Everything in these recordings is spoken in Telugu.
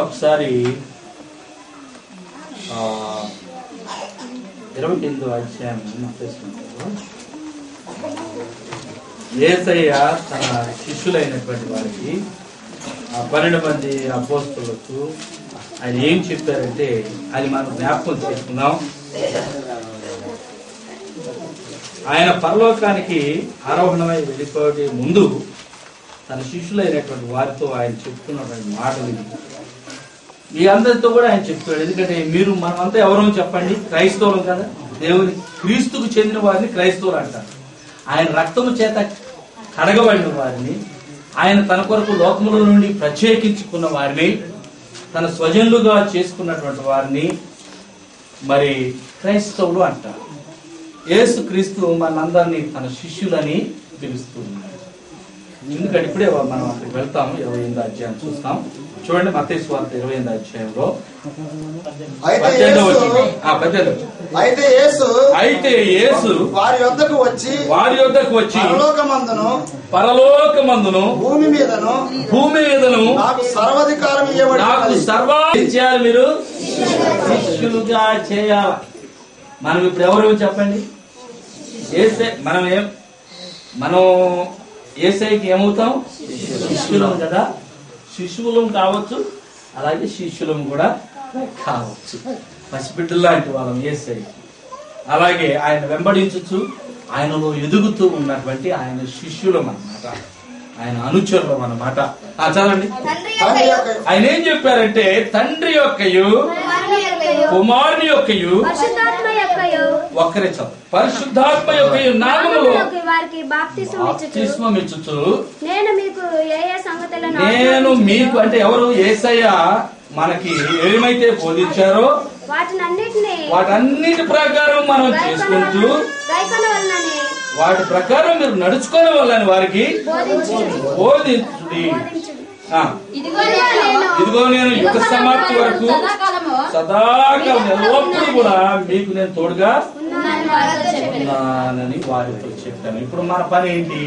ఒకసారి 28వ అధ్యాయం యేసయ్య తన శిష్యులైనటువంటి వారికి 12 మంది అపోస్తలులకు ఆయన ఏం చెప్పారంటే అది మనం జ్ఞాపకం చేసుకుందాం. ఆయన పరలోకానికి ఆరోహణమై వెళ్ళిపోయే ముందు తన శిష్యులైనటువంటి వారితో ఆయన చెప్తున్నటువంటి మాటలు ఇది. మీ అందరితో కూడా ఆయన చెప్తాడు. ఎందుకంటే మీరు మనమంతా ఎవరో చెప్పండి, క్రైస్తవులం కదా. దేవుని క్రీస్తుకు చెందిన వారిని క్రైస్తవులు అంటారు. ఆయన రక్తము చేత కడగబడిన వారిని, ఆయన తన కొరకు లోకముల నుండి ప్రత్యేకించుకున్న వారిని, తన స్వజనులుగా చేసుకున్నటువంటి వారిని మరి క్రైస్తవులు అంటారు. యేసు క్రీస్తు మనందరినీ తన శిష్యులని పిలుస్తున్నారు. ఎందుకంటే ఇప్పుడే మనం అక్కడికి వెళ్తాము. 28వ అధ్యాయం చూస్తాం. చూడండి, మత్తయి సువార్త 28వ అధ్యాయంలో 18. అయితే యేసు వారి యొద్దకు వచ్చి పరలోకమందును భూమి మీదను నాకు సర్వాధికారం ఇవ్వబడింది. మీరు శిష్యులుగా చేయాలి. మనం ఇప్పుడు ఎవరు చెప్పండి? మనం యేసయ్యకి ఏమవుతాం? శిష్యులం కదా. శిశువులం కావచ్చు, అలాగే శిష్యులం కూడా కావచ్చు. పసిబిడ్డలు లాంటి వాళ్ళం యేసయ్యకి. అలాగే ఆయన వెంబడించచ్చు, ఆయనలో ఎదుగుతూ ఉన్నటువంటి ఆయన శిష్యులం అన్నమాట, ఆయన అనుచరులం అన్నమాట. చదవండి, ఆయన ఏం చెప్పారంటే తండ్రి యొక్కయు కుమారుని యొక్కయు ఒక్కరే చదువు పరిశుద్ధాత్మ యొక్క నామములో బాప్తిస్మం ఇచ్చుచు నేను మీకు అంటే ఎవరు? యేసయ్య మనకి ఏమైతే బోధించారో వాటన్నిటి ప్రకారం మనం చేసుకుంటూ వాటి ప్రకారం మీరు నడుచుకోవడం వల్లని వారికి బోధించుడి. ఇదిగో నేను యుగ సమాప్తి వరకు సదాకాలం ఎల్లప్పుడూ కూడా మీకు నేను తోడుగా ఉన్నానని వారితో చెప్పాను. ఇప్పుడు మన పని ఏంటి?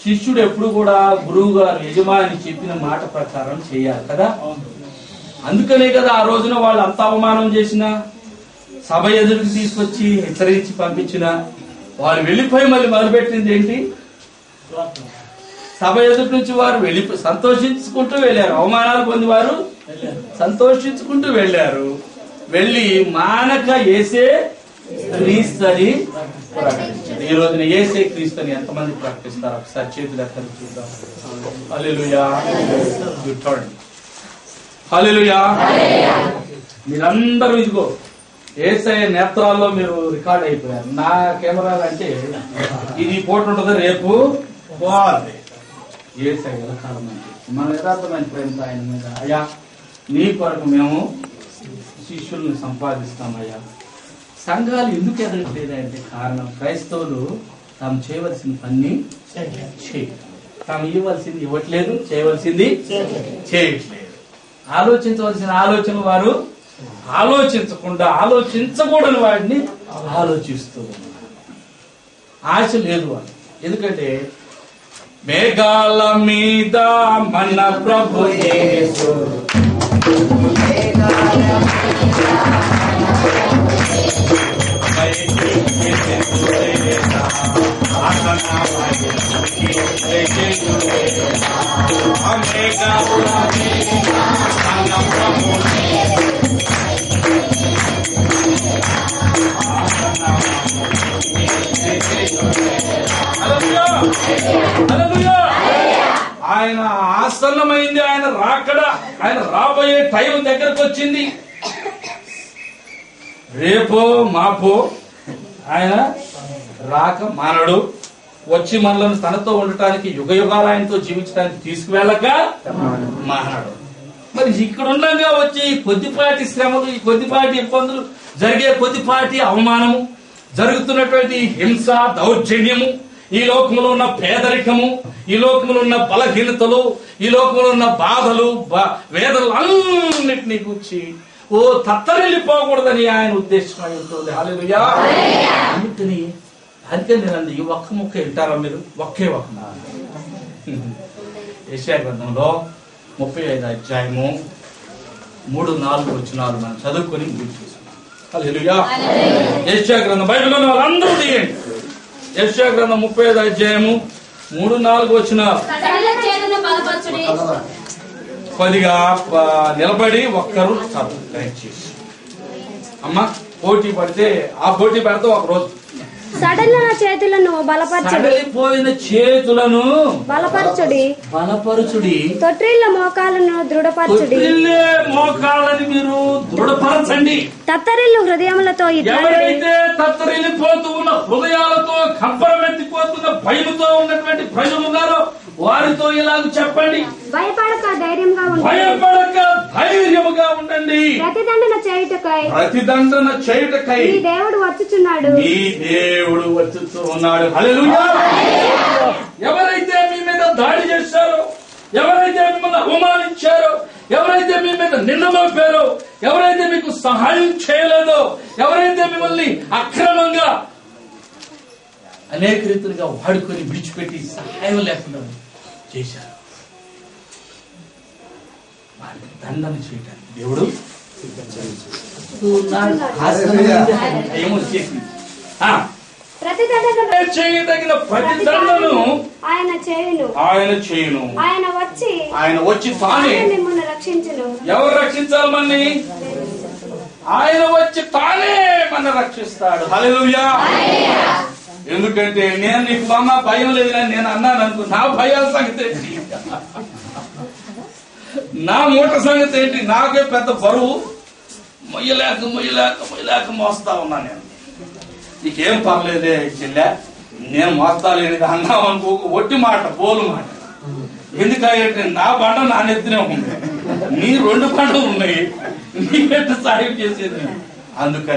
శిష్యుడు ఎప్పుడు కూడా గురువు గారు యజమాని చెప్పిన మాట ప్రకారం చేయాలి కదా. అందుకనే కదా ఆ రోజున వాళ్ళు అంత అవమానం చేసిన, సభ ఎదురుకు తీసుకొచ్చి హెచ్చరించి పంపించిన, వారు వెళ్ళిపోయి మళ్ళీ మొదలుపెట్టింది ఏంటి? సభ ఎదుటి నుంచి వారు సంతోషించుకుంటూ వెళ్ళారు. అవమానాలు పొంది వారు సంతోషించుకుంటూ వెళ్ళారు. వెళ్ళి మానక యేసే క్రీస్తు అని ప్రకటించారు. ఈ రోజున యేసే క్రీస్తు అని ఎంతమంది ప్రకటిస్తారు? ఒకసారి చేతులు ఎక్కడ చూద్దాం. హల్లెలూయా, హల్లెలూయా. మీరందరూ ఇదిగో యేసయ్య నేత్రాల్లో మీరు రికార్డ్ అయిపోయారు. నా కెమెరాలు అంటే ఇది పోటీ ఉంటుంది, రేపు పోవాలి. యేసయ్య కాలం అంటే మన యథార్థమైన ప్రేమతో ఆయన మీద, అయ్యా నీ కొరకు మేము శిష్యుల్ని సంపాదిస్తామయ్యా. సంఘాలు ఎందుకు ఎదగట్లేదంటే కారణం క్రైస్తవులు తాము చేయవలసిన పని తాము ఇవ్వవలసింది ఇవ్వట్లేదు, చేయవలసింది చేయట్లేదు. ఆలోచించవలసిన ఆలోచనలు వారు ఆలోచించకుండా ఆలోచించకూడని వాటిని ఆలోచిస్తూ ఉన్నారు. ఆశ లేదు వాళ్ళు. ఎందుకంటే మేఘాల మీద మన ప్రభు యేసు ఆయన ఆసన్నమైంది. ఆయన రాకడ, ఆయన రాబోయే టైం దగ్గరకు వచ్చింది. రేపో మాపో ఆయన రాక మానడు. వచ్చి మనలను తనతో ఉండటానికి యుగ యుగాలు ఆయనతో జీవించడానికి తీసుకువెళ్ళక మానడు. మరి ఇక్కడ ఉండగా వచ్చే ఈ కొద్దిపాటి శ్రమలు, ఈ కొద్దిపాటి ఇబ్బందులు, జరిగే కొద్దిపాటి అవమానము, జరుగుతున్నటువంటి హింస, దౌర్జన్యము, ఈ లోకంలో ఉన్న పేదరికము, ఈ లోకంలో ఉన్న బలహీనతలు, ఈ లోకంలో ఉన్న బాధలు, వేదనలు అన్నిటినీ కూర్చి తత్తరిల్లిపోకూడదని ఆయన ఉద్దేశం అయి ఉంటుంది. హల్లెలూయా. అందుకని నేను ఈ ఒక్క ముక్క వింటారా మీరు? ఒకే ఒక్క యెషయా గ్రంథంలో 35 అధ్యాయము 3-4 వచనాలు మనం చదువుకొని ముగించేసాం. హల్లెలూయా. యెషయా గ్రంథం బైబిల్లో వాళ్ళందరూ తీయండి. యెషయా గ్రంథం 35 అధ్యాయము 3-4 వచనాలు. కొద్దిగా నిలబడి ఒక్కరు దయచేసి అమ్మ పోటీ పడితే ఆ పోటీ పెడితే ఒక రోజు సడలిన చేతులను బలపరచుడి, పోయిన చేతులను బలపరచుడి, తొట్టిల్ల మోకాలను దృఢపరచుడి, మోకాలని మీరు దృఢపరచండి. తత్తరిల్లు హృదయములతో ఎవరైతే తత్తరిల్లిపోతూ ఉన్న హృదయాలతో, కంపరమెత్తిపోతున్న భయముతో ఉన్నటువంటి ప్రజలు ఉన్నారో వారితో ఇలాగ చెప్పండి, భయపడక ధైర్యంగా ఉండండి, భయపడక ధైర్యముగా ఉండండి. ప్రతిదండన చేయుటకై మీ దేవుడు వచ్చుచున్నాడు, మీ దేవుడు వచ్చుతూ ఉన్నాడు. హల్లెలూయా. ఎవరైతే మీ మీద దాడి చేశారో, ఎవరైతే మిమ్మల్ని అవమానించారో, ఎవరైతే మీ మీద నింద మోపారో, ఎవరైతే మీకు సహాయం చేయలేదో, ఎవరైతే మిమ్మల్ని అక్రమంగా అనేక రీతులుగా వాడుకొని విడిచిపెట్టి సహాయం లేకుండా చేశారు, వారికి దండన చేయడానికి దేవుడు చేయదగిన ప్రతి దండను ఆయన చేయును. ఆయన వచ్చి తానే మిమ్మల్ని రక్షించును. ఎవరు రక్షించాలి మనని? ఆయన వచ్చి తానే మన రక్షిస్తాడు. హల్లెలూయా. ఎందుకంటే నేను నీకు అమ్మ భయం లేదని నేను అన్నాను అనుకో, నా భయాల సంగతి ఏంటి, నా మూట సంగతి ఏంటి, నాకే పెద్ద బరువు మొయ్యలేక మోస్తా ఉన్నా. నేను నీకేం పర్లేదే చెల్లె, నేను మోస్తా లేనిది అన్నావు అనుకో, ఒట్టి మాట, పోలు మాట. ఎందుకంటే నా బండ నా నెత్తినే ఉంది, నీ 2 బండలు ఉన్నాయి, నీకెట్ట సాయం చేసేది. అందుకని